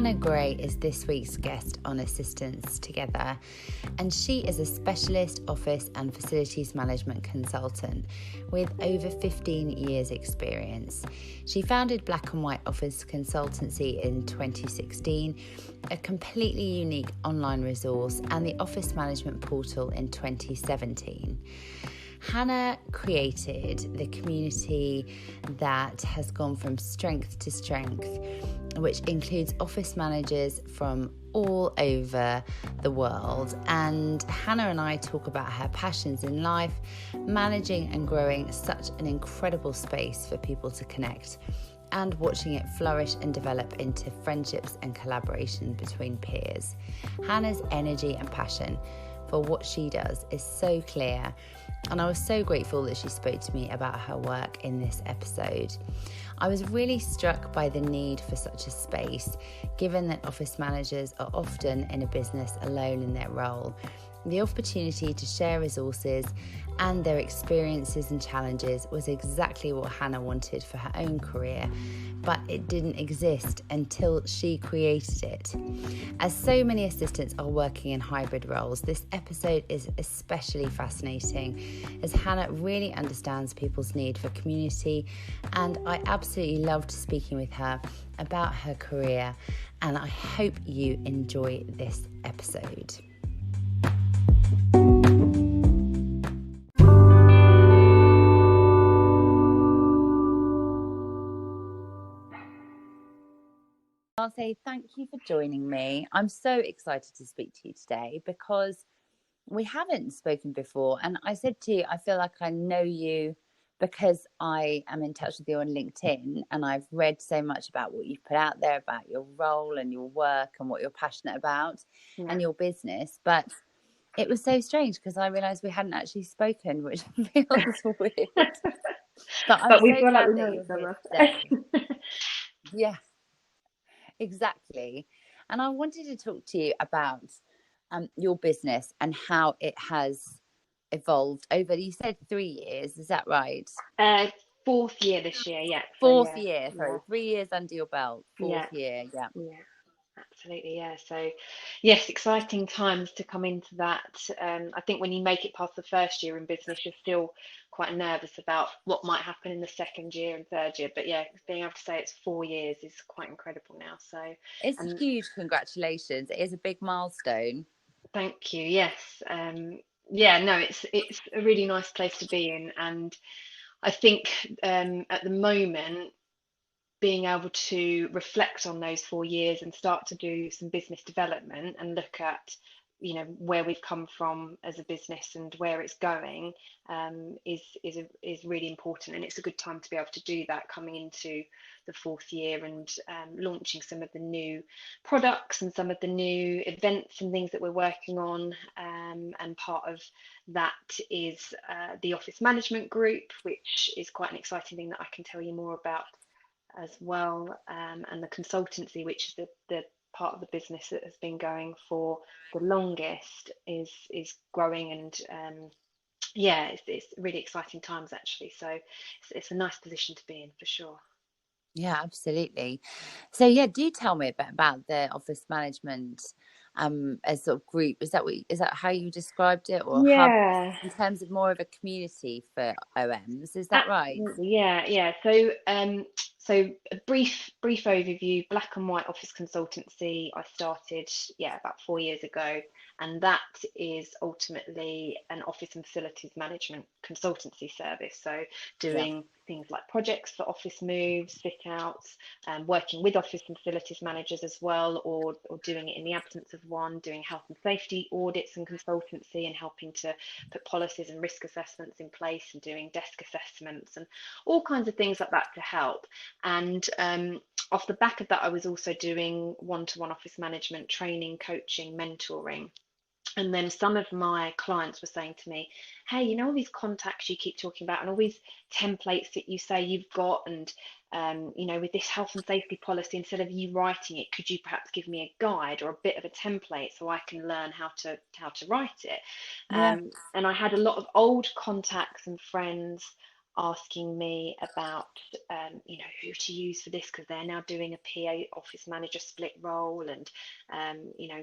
Hana Gray is this week's guest on Assistants Together, and she is a specialist office and facilities management consultant with over 15 years experience. She founded Black and White Office Consultancy in 2016, a completely unique online resource, and the office management portal in 2017. Hana created the community that has gone from strength to strength, which includes office managers from all over the world. And Hana and I talk about her passions in life, managing and growing such an incredible space for people to connect, and watching it flourish and develop into friendships and collaboration between peers. Hana's energy and passion for what she does is so clear, and I was so grateful that she spoke to me about her work in this episode. I was really struck by the need for such a space, given that office managers are often in a business alone in their role. The opportunity to share resources and their experiences and challenges was exactly what Hana wanted for her own career, but it didn't exist until she created it. As so many assistants are working in hybrid roles, this episode is especially fascinating as Hana really understands people's need for community, and I absolutely loved speaking with her about her career, and I hope you enjoy this episode. I'll say thank you for joining me. I'm so excited to speak to you today because we haven't spoken before. And I said to you, I feel like I know you because I am in touch with you on LinkedIn, and I've read so much about what you've put out there about your role and your work and what you're passionate about and your business. But it was so strange because I realised we hadn't actually spoken, which feels weird. But we feel like we know each other. Yeah. Exactly. And I wanted to talk to you about your business and how it has evolved over, you said 3 years, is that right? Fourth year this year, yeah. Fourth year, sorry, 3 years under your belt, fourth year, yeah. Absolutely, yeah. So, yes, exciting times to come into that. I think when you make it past the first year in business, you're still quite nervous about what might happen in the second year and third year. But yeah, being able to say it's 4 years is quite incredible now. So it's huge. Congratulations. It is a big milestone. Thank you. Yes. Yeah, no, it's a really nice place to be in. And I think at the moment, being able to reflect on those 4 years and start to do some business development and look at, where we've come from as a business and where it's going, is really important, and it's a good time to be able to do that coming into the fourth year and launching some of the new products and some of the new events and things that we're working on, and part of that is the office management group, which is quite an exciting thing that I can tell you more about as well, and the consultancy, which is the part of the business that has been going for the longest, is growing, and it's really exciting times actually. So it's a nice position to be in for sure. Yeah, absolutely. So yeah, do tell me a bit about the office management as sort of group. Is that how you described it, or hub in terms of more of a community for OMs? Is that right? Yeah. So a brief overview. Black and White Office Consultancy I started about 4 years ago, and that is ultimately an office and facilities management consultancy service. So doing things like projects for office moves, fit outs, working with office and facilities managers as well, or doing it in the absence of one, doing health and safety audits and consultancy, and helping to put policies and risk assessments in place, and doing desk assessments and all kinds of things like that to help. And off the back of that, I was also doing one-to-one office management training, coaching, mentoring. And then some of my clients were saying to me, hey, all these contacts you keep talking about and all these templates that you say you've got, and with this health and safety policy, instead of you writing it, could you perhaps give me a guide or a bit of a template so I can learn how to write it? And I had a lot of old contacts and friends asking me about, who to use for this, because they're now doing a PA office manager split role, and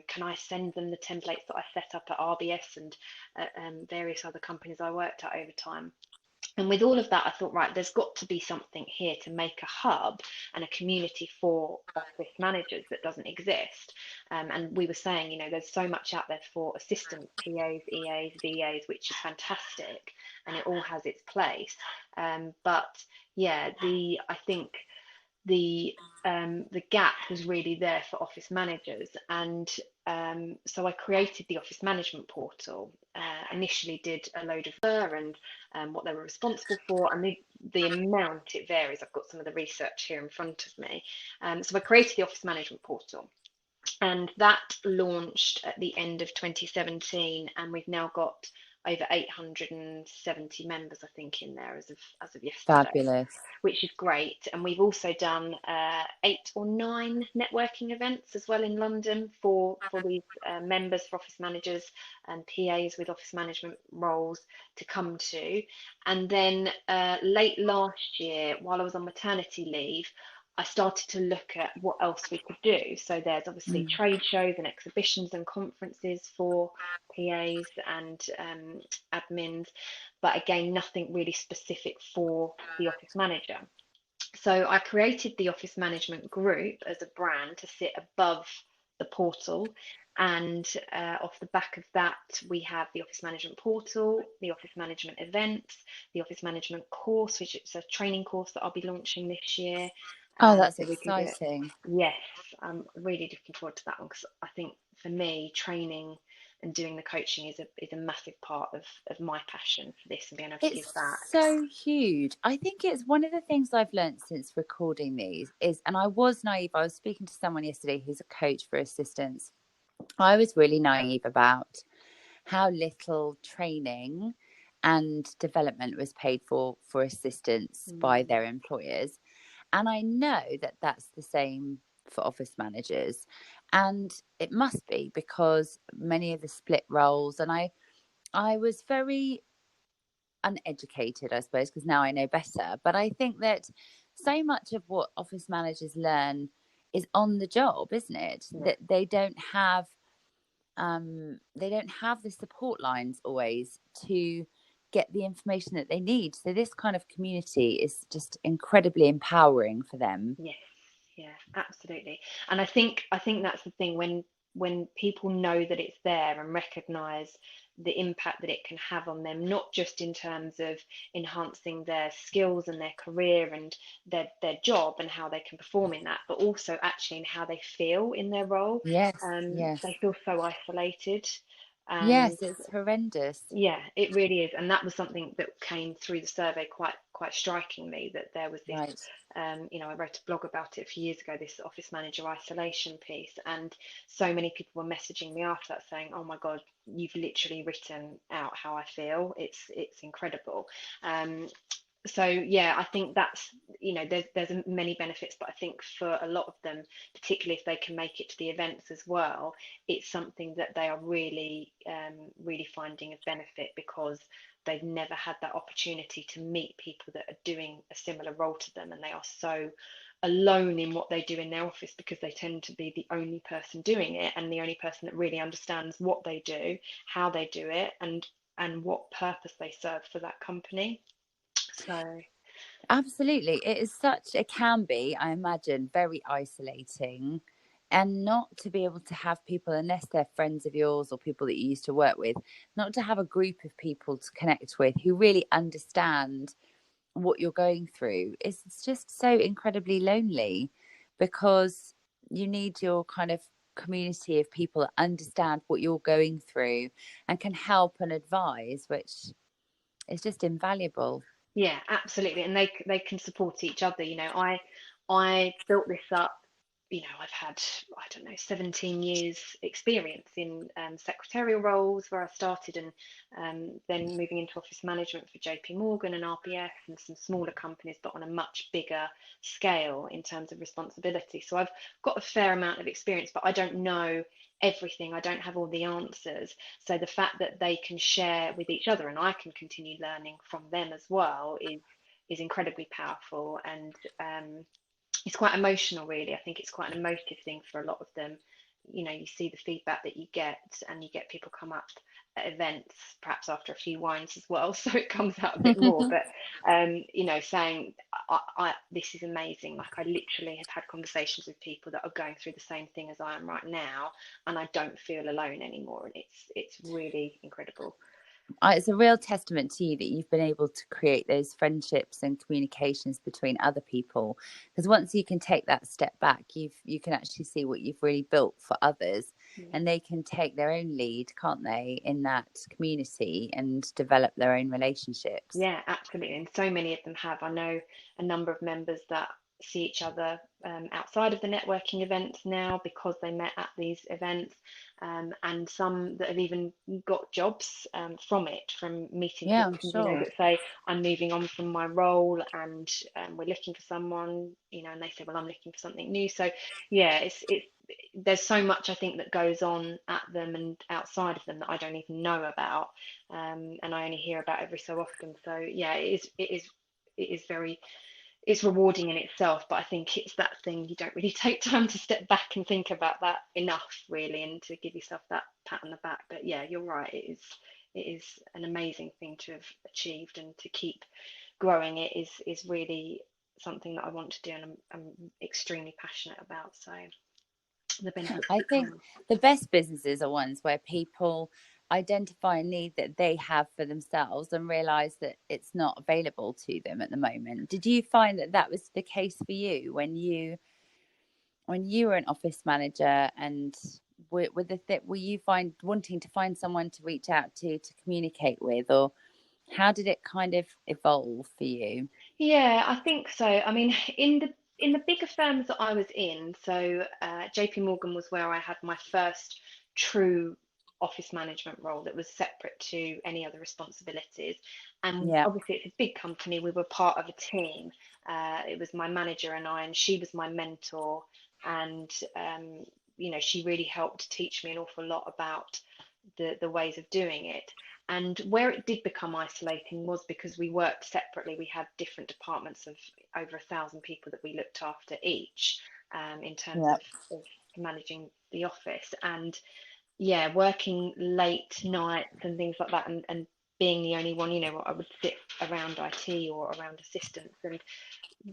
can I send them the templates that I set up at RBS and various other companies I worked at over time. And with all of that, I thought, right, there's got to be something here to make a hub and a community for office managers that doesn't exist. And we were saying, there's so much out there for assistants, PAs, EAs, VAs, which is fantastic, and it all has its place. But yeah, I think the gap was really there for office managers, and so I created the office management portal. Initially did a load of and what they were responsible for, and the amount, it varies. I've got some of the research here in front of me. So I created the office management portal, and that launched at the end of 2017, and we've now got over 870 members, I think, in there as of yesterday. Fabulous. Which is great. And we've also done 8 or 9 networking events as well in London for these members, for office managers and PAs with office management roles to come to. And then late last year, while I was on maternity leave, I started to look at what else we could do. So there's obviously trade shows and exhibitions and conferences for PAs and admins, but again, nothing really specific for the office manager. So I created the office management group as a brand to sit above the portal. And off the back of that, we have the office management portal, the office management events, the office management course, which is a training course that I'll be launching this year. Oh, that's so exciting. Yes, I'm really looking forward to that one, because I think for me, training and doing the coaching is a massive part of my passion for this, and being able to give back. It's so huge. I think it's one of the things I've learned since recording these is, and I was naive. I was speaking to someone yesterday who's a coach for assistants. I was really naive about how little training and development was paid for assistants by their employers. And I know that that's the same for office managers. And it must be, because many of the split roles, and I was very uneducated, I suppose, because now I know better. But I think that so much of what office managers learn is on the job, isn't it? Yeah. That they don't have the support lines always to get the information that they need. So this kind of community is just incredibly empowering for them. Yes, yeah, absolutely. And I think that's the thing, when people know that it's there and recognize the impact that it can have on them, not just in terms of enhancing their skills and their career and their job and how they can perform in that, but also actually in how they feel in their role. Yes. They feel so isolated. And yes, it's horrendous. yeah, it really is. And that was something that came through the survey quite strikingly, that there was this, Right. I wrote a blog about it a few years ago, this office manager isolation piece. And so many people were messaging me after that saying, oh my God, you've literally written out how I feel. It's incredible. So yeah, I think that's, there's many benefits, but I think for a lot of them, particularly if they can make it to the events as well, it's something that they are really really finding a benefit, because they've never had that opportunity to meet people that are doing a similar role to them, and they are so alone in what they do in their office, because they tend to be the only person doing it, and the only person that really understands what they do, how they do it, and what purpose they serve for that company. So Absolutely. It can be, I imagine, very isolating, and not to be able to have people, unless they're friends of yours or people that you used to work with, not to have a group of people to connect with who really understand what you're going through. It's just so incredibly lonely, because you need your kind of community of people that understand what you're going through and can help and advise, which is just invaluable. yeah, absolutely. And they can support each other. I built this up. I've had, I don't know, 17 years experience in secretarial roles where I started, and then moving into office management for JP Morgan and RPS and some smaller companies, but on a much bigger scale in terms of responsibility. So I've got a fair amount of experience, but I don't know everything. I don't have all the answers. So the fact that they can share with each other and I can continue learning from them as well is incredibly powerful, and it's quite emotional, really. I think it's quite an emotive thing for a lot of them. You see the feedback that you get, and you get people come up at events, perhaps after a few wines as well, so it comes out a bit more. But saying, this is amazing. Like, I literally have had conversations with people that are going through the same thing as I am right now, and I don't feel alone anymore. And it's really incredible. It's a real testament to you that you've been able to create those friendships and communications between other people, because once you can take that step back, you can actually see what you've really built for others, and they can take their own lead, can't they, in that community and develop their own relationships. Yeah, absolutely. And so many of them have. I know a number of members that see each other outside of the networking events now because they met at these events, and some that have even got jobs from it, from meeting Yeah, people, I'm sure. that say, I'm moving on from my role, and we're looking for someone, and they say, well, I'm looking for something new. So yeah, it's there's so much, I think, that goes on at them and outside of them that I don't even know about, and I only hear about every so often. So yeah, it is very, it's rewarding in itself, but I think it's that thing, you don't really take time to step back and think about that enough, really, and to give yourself that pat on the back. But yeah, you're right, it is an amazing thing to have achieved, and to keep growing it is really something that I want to do, and I'm extremely passionate about. So the benefits I that think come. the best businesses are ones where people identify a need that they have for themselves and realize that it's not available to them at the moment. Did you find that that was the case for you when you were an office manager, and were you wanting to find someone to reach out to communicate with, or how did it kind of evolve for you? Yeah, I think so. I mean, in the bigger firms that I was in, so JP Morgan was where I had my first true office management role that was separate to any other responsibilities. And Yeah, obviously, it's a big company. We were part of a team. It was my manager and I, and she was my mentor. And she really helped teach me an awful lot about the ways of doing it. And where it did become isolating was because we worked separately. We had different departments of over 1,000 people that we looked after each, in terms yeah, of managing the office. And yeah, working late nights and things like that, and being the only one, I would sit around IT or around assistants, and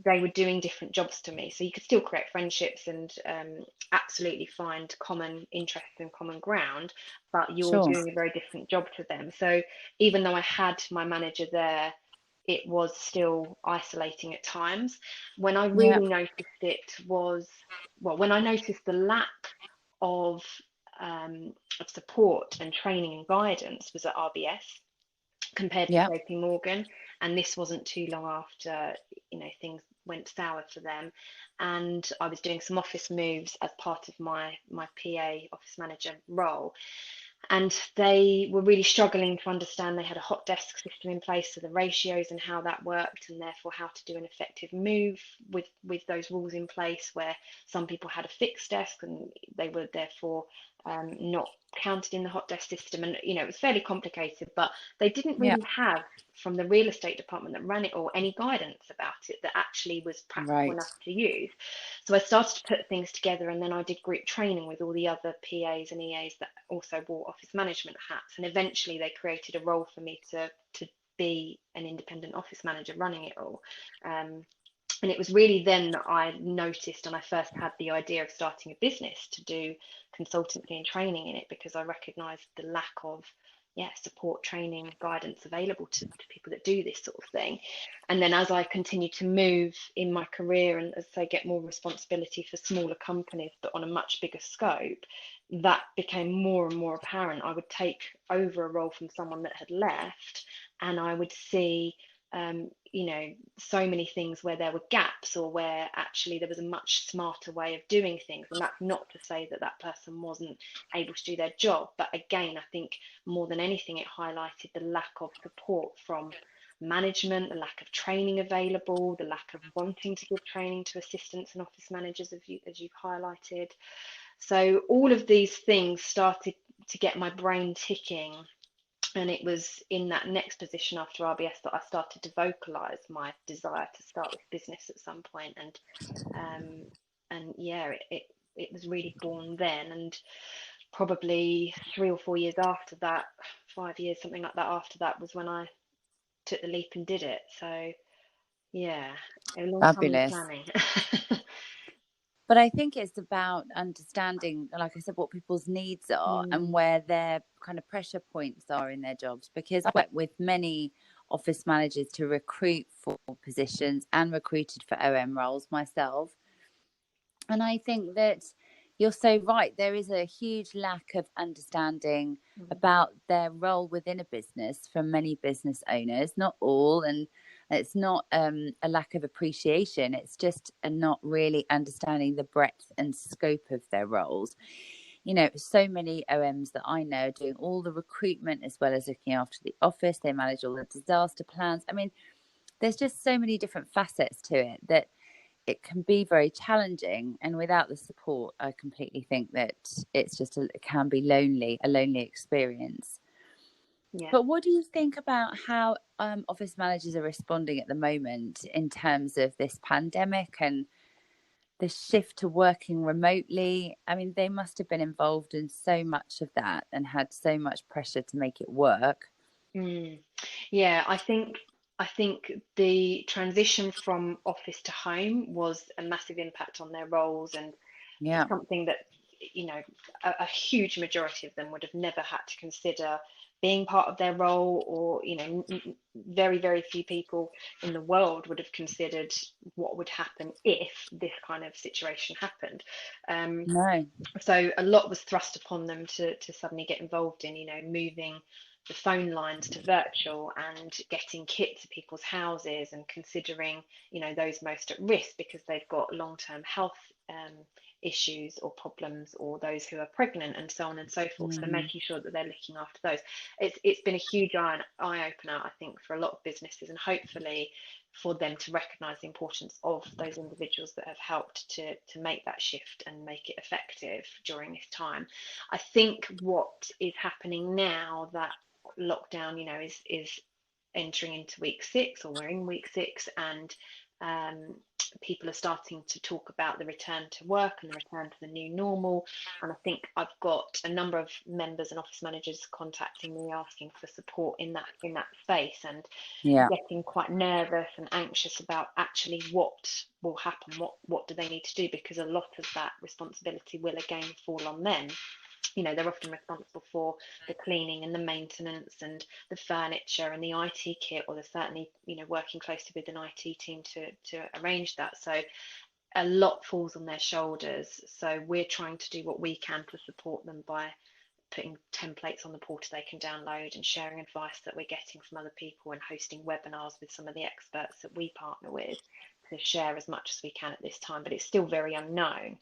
they were doing different jobs to me. So you could still create friendships and absolutely find common interests and common ground, but you're sure. doing a very different job to them. So even though I had my manager there, it was still isolating at times. When I Yeah, really noticed it was, well, when I noticed the lack of support and training and guidance was at RBS compared to yeah, JP Morgan. And this wasn't too long after, things went sour for them. And I was doing some office moves as part of my PA office manager role. And they were really struggling to understand. They had a hot desk system in place, so the ratios and how that worked, and therefore how to do an effective move with those rules in place, where some people had a fixed desk and they were therefore not counted in the hot desk system. And it was fairly complicated, but they didn't yeah. really have, from the real estate department that ran it all, any guidance about it that actually was practical Right. enough to use. So I started to put things together, and then I did group training with all the other PAs and EAs that also wore office management hats. And eventually they created a role for me to be an independent office manager running it all. And it was really then that I noticed, and I first had the idea of starting a business to do consultancy and training in it, because I recognised the lack of support, training, guidance available to people that do this sort of thing. And then as I continued to move in my career, and as I get more responsibility for smaller companies but on a much bigger scope, that became more and more apparent. I would take over a role from someone that had left, and I would see so many things where there were gaps, or where actually there was a much smarter way of doing things. And that's not to say that that person wasn't able to do their job, but again, I think more than anything, it highlighted the lack of support from management, the lack of training available, the lack of wanting to give training to assistants and office managers, as you've highlighted. So all of these things started to get my brain ticking, And it was in that next position after RBS that I started to vocalize my desire to start this business at some point. And yeah, it was really born then. And probably 3 or 4 years after that, 5 years, something like that, after that was when I took the leap and did it. So yeah, a long time in the Fabulous. planning. But I think it's about understanding, like I said, what people's needs are and Mm, where their kind of pressure points are in their jobs. Because I work with many office managers to recruit for positions and recruited for OM roles myself. And I think that you're so right. There is a huge lack of understanding mm, about their role within a business from many business owners, not all. And it's not a lack of appreciation, it's just a not really understanding the breadth and scope of their roles. You know, so many OMs that I know are doing all the recruitment as well as looking after the office. They manage all the disaster plans. I mean, there's just so many different facets to it that it can be very challenging, and without the support I completely think that it's just it can be a lonely experience. yeah. But what do you think about how office managers are responding at the moment in terms of this pandemic and the shift to working remotely? I mean, they must have been involved in so much of that and had so much pressure to make it work. Mm. Yeah, I think the transition from office to home was a massive impact on their roles, and Yeah. something that, you know, a huge majority of them would have never had to consider being part of their role, or, very, very few people in the world would have considered what would happen if this kind of situation happened. Um, No. so a lot was thrust upon them to suddenly get involved in, moving the phone lines to virtual and getting kit to people's houses, and considering, those most at risk because they've got long-term health issues or problems, or those who are pregnant, and so on and so forth. So Mm. making sure that they're looking after those. It's been a huge eye opener, I think, for a lot of businesses, and hopefully for them to recognise the importance of those individuals that have helped to make that shift and make it effective during this time. I think what is happening now that lockdown, is entering into week 6, or we're in week 6, and people are starting to talk about the return to work and the return to the new normal. And I think I've got a number of members and office managers contacting me asking for support in that space, and Yeah. getting quite nervous and anxious about actually what will happen, what do they need to do, because a lot of that responsibility will again fall on them. They're often responsible for the cleaning and the maintenance and the furniture and the IT kit, or they're certainly, working closely with an IT team to arrange that. So a lot falls on their shoulders. So we're trying to do what we can to support them by putting templates on the portal they can download, and sharing advice that we're getting from other people, and hosting webinars with some of the experts that we partner with to share as much as we can at this time. But it's still very unknown.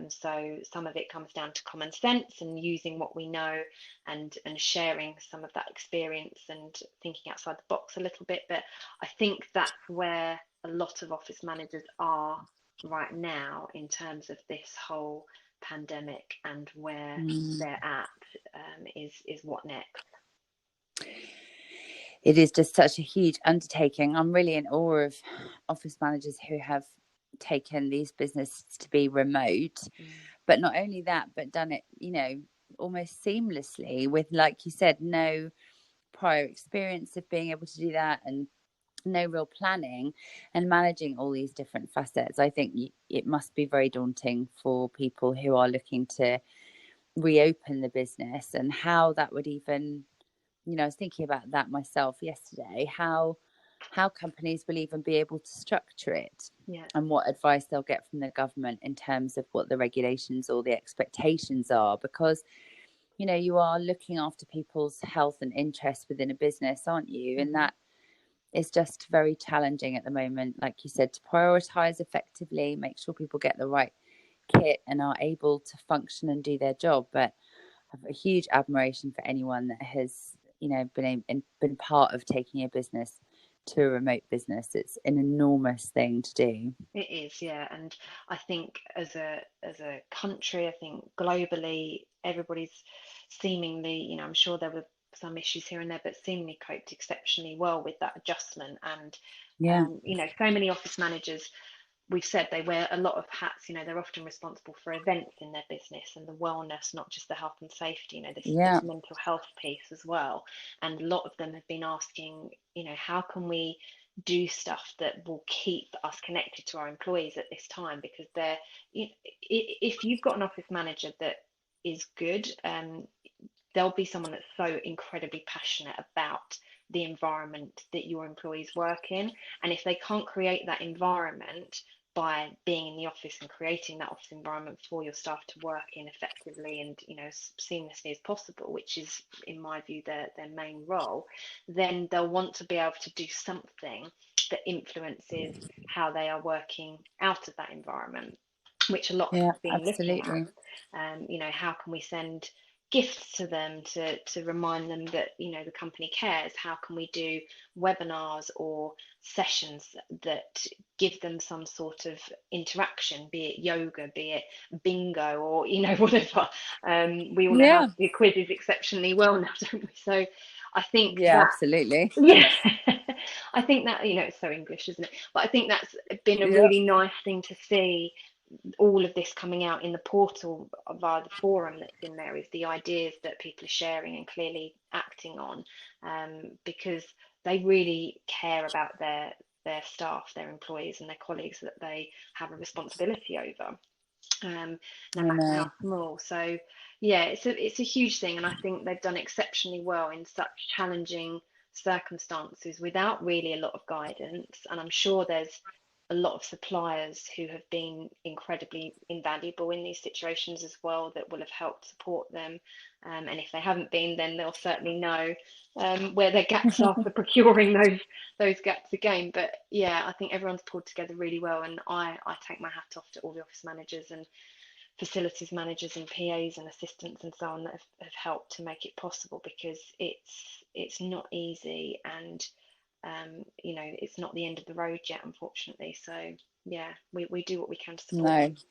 So some of it comes down to common sense and using what we know, and sharing some of that experience and thinking outside the box a little bit. But I think that's where a lot of office managers are right now in terms of this whole pandemic, and where Mm. they're at, is what next. It is just such a huge undertaking. I'm really in awe of office managers who have taken these businesses to be remote, Mm. but not only that, but done it, almost seamlessly with, like you said, no prior experience of being able to do that, and no real planning and managing all these different facets. I think it must be very daunting for people who are looking to reopen the business, and how that would even, I was thinking about that myself yesterday, how companies will even be able to structure it, Yeah. and what advice they'll get from the government in terms of what the regulations or the expectations are. Because you are looking after people's health and interests within a business, aren't you? And Mm-hmm. that is just very challenging at the moment, like you said, to prioritize effectively, make sure people get the right kit and are able to function and do their job. But I have a huge admiration for anyone that has, been part of taking a business to a remote business. It's an enormous thing to do. It is, yeah. And I think as a country, I think globally, everybody's seemingly, I'm sure there were some issues here and there, but seemingly coped exceptionally well with that adjustment. And you know, so many office managers, we've said they wear a lot of hats. You know, they're often responsible for events in their business and the wellness, not just the health and safety, you know, this mental health piece as well. And a lot of them have been asking, you know, how can we do stuff that will keep us connected to our employees at this time? Because they're, if you've got an office manager that is good, there'll be someone that's so incredibly passionate about the environment that your employees work in. And if they can't create that environment by being in the office and creating that office environment for your staff to work in effectively and, you know, as seamlessly as possible, which is in my view their main role, then they'll want to be able to do something that influences how they are working out of that environment, which a lot have been looking at. You know, how can we send gifts to them to remind them that, you know, the company cares? How can we do webinars or sessions that give them some sort of interaction, be it yoga, be it bingo, or, you know, whatever. We all know how to do quizzes exceptionally well now, don't we? So I think absolutely. I think that, you know, it's so English, isn't it? But I think that's been a really nice thing to see, all of this coming out in the portal via the forum that's in there, is the ideas that people are sharing and clearly acting on, because they really care about their staff, their employees and their colleagues that they have a responsibility over, no matter how small. So yeah, it's a huge thing, and I think they've done exceptionally well in such challenging circumstances without really a lot of guidance. And I'm sure there's a lot of suppliers who have been incredibly invaluable in these situations as well, that will have helped support them. And if they haven't been, then they'll certainly know where their gaps are for procuring those gaps again. But yeah, I think everyone's pulled together really well, and I take my hat off to all the office managers and facilities managers and PAs and assistants and so on that have helped to make it possible, because it's not easy, and you know, it's not the end of the road yet, unfortunately. So yeah, we do what we can to support.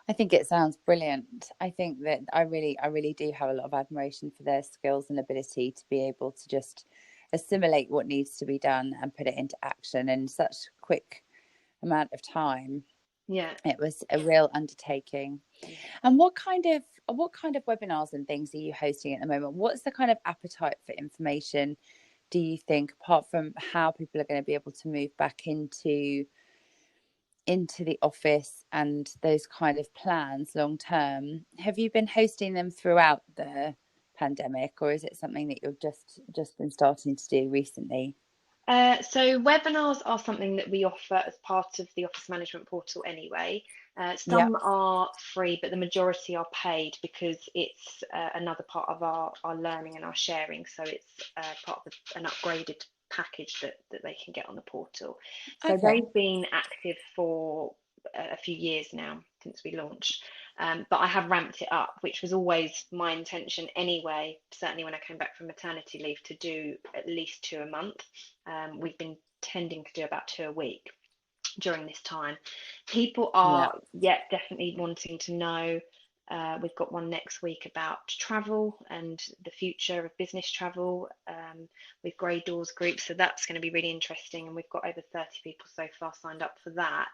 I think it sounds brilliant. I think that I really do have a lot of admiration for their skills and ability to be able to just assimilate what needs to be done and put it into action in such quick amount of time. Yeah, it was a real undertaking. And what kind of webinars and things are you hosting at the moment? What's the kind of appetite for information, do you think, apart from how people are going to be able to move back into the office and those kind of plans long term? Have you been hosting them throughout the pandemic, or is it something that you've just been starting to do recently? So webinars are something that we offer as part of the office management portal anyway. Some are free, but the majority are paid, because it's another part of our learning and our sharing. So it's part of an upgraded package that they can get on the portal. So they've been active for a few years now, since we launched. But I have ramped it up, which was always my intention anyway, certainly when I came back from maternity leave, to do at least 2 a month. We've been tending to do about 2 a week during this time. People are definitely wanting to know. We've got one next week about travel and the future of business travel with Grey Doors Group. So that's going to be really interesting. And we've got over 30 people so far signed up for that.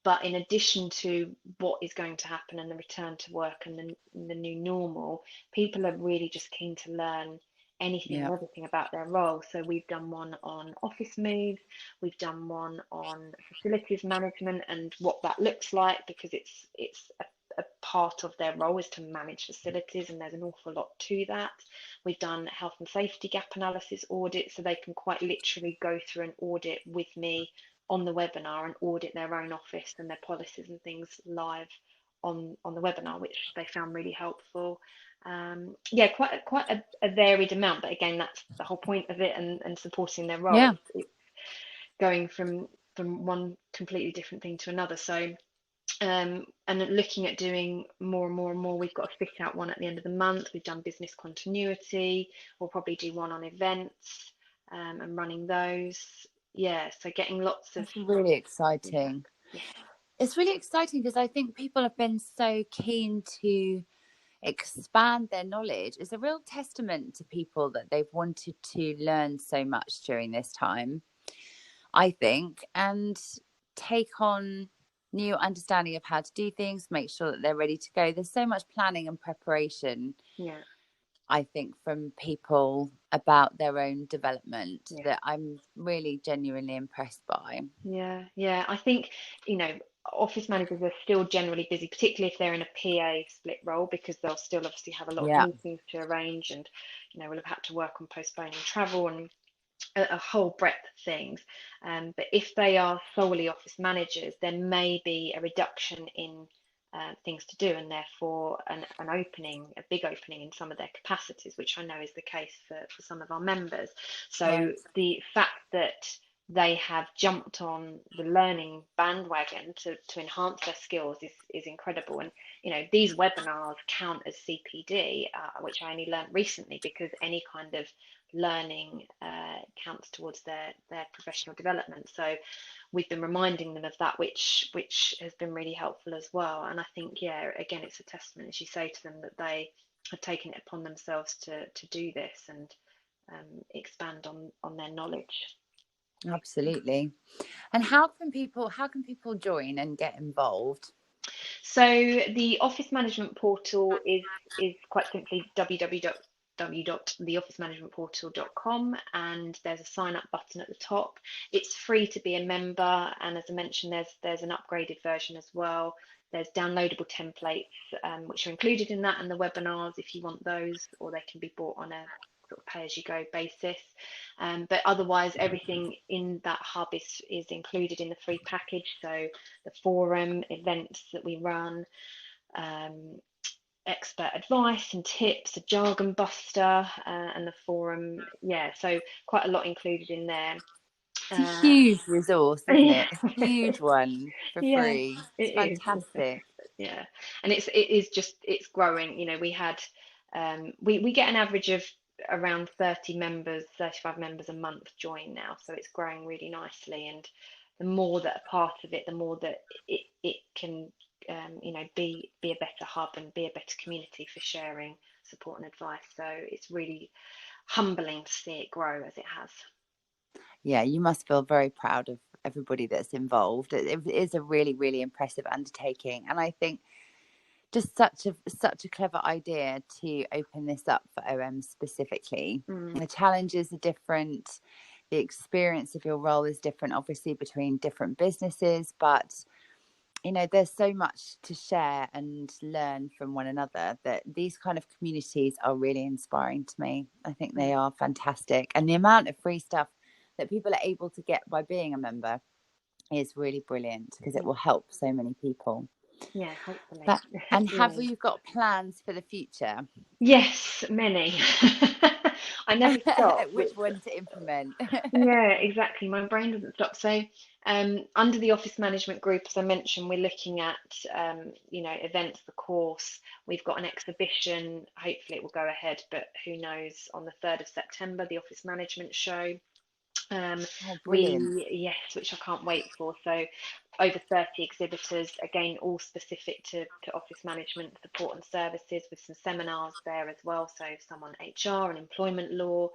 But in addition to what is going to happen and the return to work and the new normal, people are really just keen to learn anything and everything about their role. So we've done one on office moves, we've done one on facilities management and what that looks like, because it's a part of their role is to manage facilities, and there's an awful lot to that. We've done health and safety gap analysis audit, so they can quite literally go through an audit with me on the webinar and audit their own office and their policies and things live on the webinar, which they found really helpful. Quite a varied amount, but again, that's the whole point of it, and supporting their role. It's going from one completely different thing to another. So and looking at doing more and more and more. We've got a fit out one at the end of the month. We've done business continuity. We'll probably do one on events and running those. So getting lots of... That's really exciting. It's really exciting, because I think people have been so keen to expand their knowledge is a real testament to people that they've wanted to learn so much during this time, I think, and take on new understanding of how to do things, make sure that they're ready to go. There's so much planning and preparation, Yeah. I think, from people about their own development Yeah. that I'm really genuinely impressed by. Yeah. Yeah. I think, office managers are still generally busy, particularly if they're in a PA split role, because they'll still obviously have a lot of Yeah, meetings to arrange, and, will have had to work on postponing travel and a whole breadth of things. But if they are solely office managers, there may be a reduction in things to do, and therefore an opening, a big opening in some of their capacities, which I know is the case for some of our members. So right. the fact that they have jumped on the learning bandwagon to enhance their skills is incredible. And these webinars count as CPD, which I only learned recently, because any kind of learning counts towards their professional development. So we've been reminding them of that, which has been really helpful as well. And I think, yeah, again, it's a testament, as you say, to them, that they have taken it upon themselves to do this and expand on their knowledge. Absolutely. And how can people join and get involved? So the office management portal is quite simply www.theofficemanagementportal.com, and there's a sign up button at the top. It's free to be a member, and as I mentioned, there's an upgraded version as well. There's downloadable templates which are included in that, and the webinars if you want those, or they can be bought on a sort of pay-as-you-go basis. But otherwise, everything in that hub is included in the free package. So the forum, events that we run, um, expert advice and tips, a jargon buster, and the forum. Yeah, so quite a lot included in there. It's a huge resource, isn't Yeah, it? A huge one for yeah, free. it It's is. fantastic. Yeah, and it's growing. We had we get an average of around 30 members, 35 members a month join now, so it's growing really nicely. And the more that are part of it, the more that it can be a better hub and be a better community for sharing support and advice. So it's really humbling to see it grow as it has. Yeah, you must feel very proud of everybody that's involved. It is a really, really impressive undertaking, and I think just such a clever idea to open this up for OM specifically. Mm, The challenges are different. The experience of your role is different, obviously, between different businesses, but there's so much to share and learn from one another that these kind of communities are really inspiring to me. I think they mm, are fantastic. And the amount of free stuff that people are able to get by being a member is really brilliant because it mm. will help so many people. Yeah, hopefully. But and have Yeah. you got plans for the future? Yes, many. I never stop. Which one to implement? Yeah, exactly. My brain doesn't stop. So, under the office management group, as I mentioned, we're looking at, events, the course. We've got an exhibition. Hopefully, it will go ahead, but who knows? On the 3rd of September, the office management show. Um, Oh, brilliant. yes, which I can't wait for. So over 30 exhibitors, again, all specific to office management support and services, with some seminars there as well. So some on HR and employment law,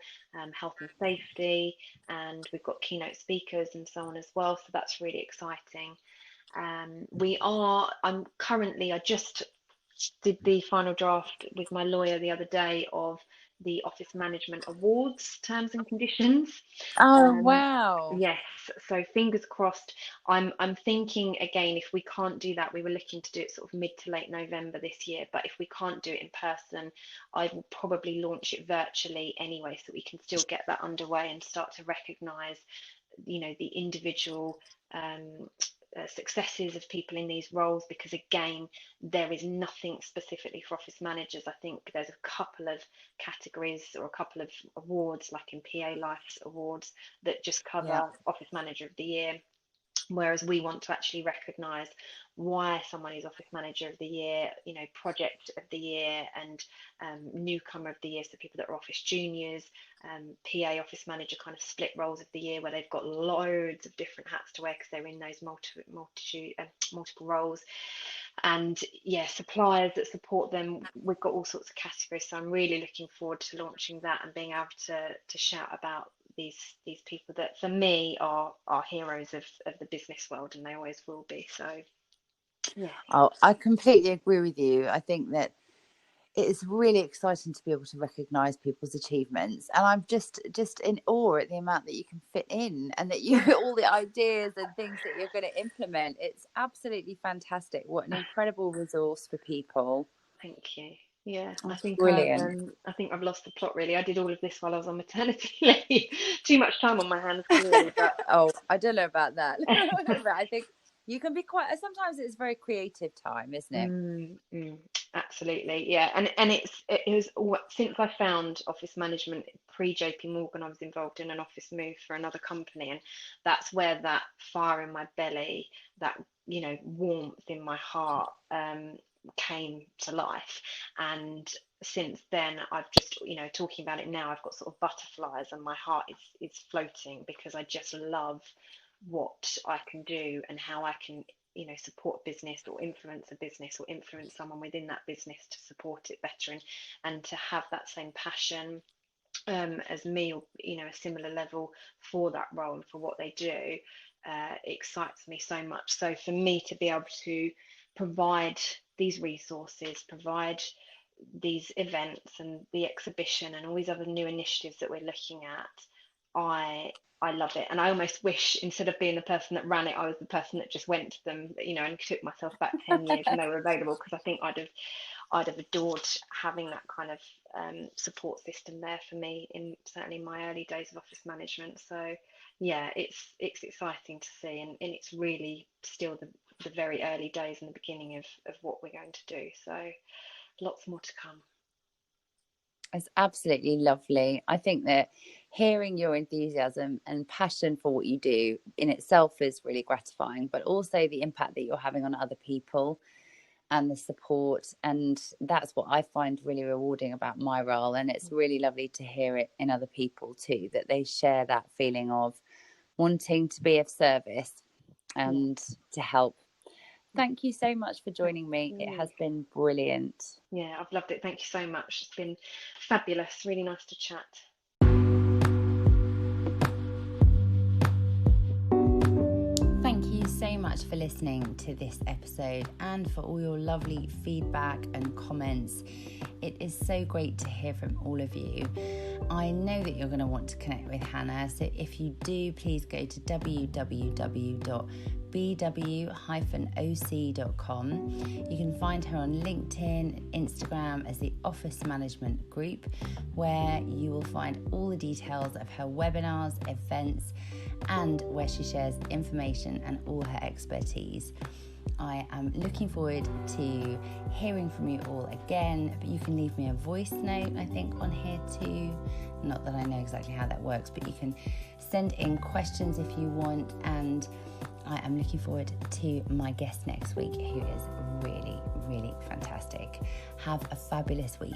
health and safety, and we've got keynote speakers and so on as well. So that's really exciting. I just did the final draft with my lawyer the other day of the Office Management Awards terms and conditions. Oh, Um, wow. yes, so fingers crossed. I'm thinking again, if we can't do that, we were looking to do it sort of mid to late November this year, but if we can't do it in person, I will probably launch it virtually anyway, so we can still get that underway and start to recognise, the individual successes of people in these roles, because again, there is nothing specifically for office managers. I think there's a couple of categories or a couple of awards, like in PA Life's awards, that just Yeah. cover Office Manager of the Year. Whereas we want to actually recognise why someone is Office Manager of the Year, Project of the Year, and Newcomer of the Year, so people that are Office Juniors, PA Office Manager, kind of split roles of the year where they've got loads of different hats to wear because they're in those multiple roles. And suppliers that support them, we've got all sorts of categories. So I'm really looking forward to launching that and being able to shout about these people that for me are heroes of the business world, and they always will be. So I completely agree with you. I think that it is really exciting to be able to recognise people's achievements, and I'm just in awe at the amount that you can fit in, and that you all the ideas and things that you're going to implement. It's absolutely fantastic. What an incredible resource for people. Thank you. Yeah, That's I think brilliant. I've lost the plot really. I did all of this while I was on maternity leave. Too much time on my hands, clearly. But I don't know about that. I think you can be quite. Sometimes it's very creative time, isn't it? Absolutely, yeah. And it was since I found office management pre JP Morgan, I was involved in an office move for another company, and that's where that fire in my belly, that warmth in my heart, came to life. And since then, I've just, talking about it now, I've got sort of butterflies and my heart is floating, because I just love what I can do and how I can support business, or influence a business, or influence someone within that business to support it better, and to have that same passion as me, or a similar level for that role and for what they do, excites me so much. So for me to be able to provide these resources, provide these events and the exhibition and all these other new initiatives that we're looking at, I love it. And I almost wish, instead of being the person that ran it, I was the person that just went to them, and took myself back 10 years when they were available, because I think I'd have adored having that kind of support system there for me, in certainly my early days of office management. So yeah, it's exciting to see, and it's really still the very early days and the beginning of what we're going to do. So lots more to come. It's absolutely lovely. I think that hearing your enthusiasm and passion for what you do in itself is really gratifying, but also the impact that you're having on other people and the support. And that's what I find really rewarding about my role. And it's really lovely to hear it in other people too, that they share that feeling of wanting to be of service and to help. Thank you so much for joining me. It has been brilliant. Yeah, I've loved it. Thank you so much. It's been fabulous. Really nice to chat. Thank you so much for listening to this episode, and for all your lovely feedback and comments. It is so great to hear from all of you. I know that you're going to want to connect with Hana, so if you do, please go to www.bw-oc.com. You can find her on LinkedIn, Instagram as the Office Management Group, where you will find all the details of her webinars, events, and where she shares information and all her expertise. I am looking forward to hearing from you all again, but you can leave me a voice note, I think, on here too. Not that I know exactly how that works, but you can send in questions if you want, and I am looking forward to my guest next week, who is really, really fantastic. Have a fabulous week.